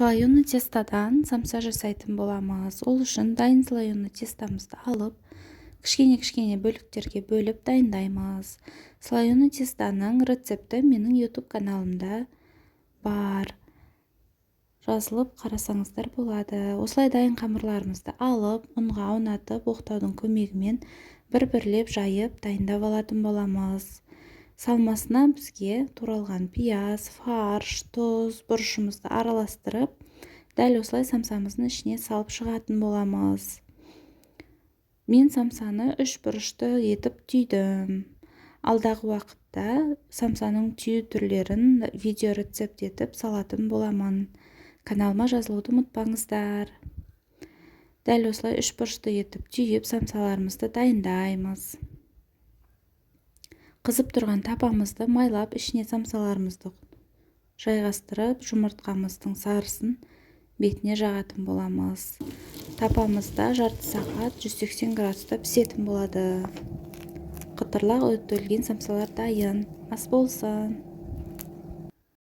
Слоеный тестадан самса жасайтын боламыз. Ол үшін дайын слоеный тестамызды алып, кішкене бөліктерге бөліп дайындаймыз. Слоеный тестаның рецепті менің YouTube каналымда бар. Жазылып қарасаңыздар болады. Осылай дайын қамырларымызды алып, ұнға аунатып, оқтаудың көмегімен бір-бірлеп жайып дайындап алатын боламыз. Салмасына бізге туралған пияз, фарш, тұз, бұрышымызды араластырып, дәл осылай самсамыздың ішіне салып шығатын боламыз. Мен самсаны 3 бұрышты етіп түйдім. Алдағы уақытта самсаның түйу түрлерін видео рецепт етіп салатын боламын. Каналыма жазылуды ұмытпаңыздар. Дәл осылай 3 бұрышты етіп түйіп самсаларымызды дайындаймыз. Қызып тұрған тапамызды майлап, ішіне самсаларымызды жайғастырып, жұмыртқамыздың сарысын бетіне жағатын боламыз. Тапамызда жарты сағат 180 градуста пісетін болады. Қытырлақ өтілген самсалар дайын. Ас болсын!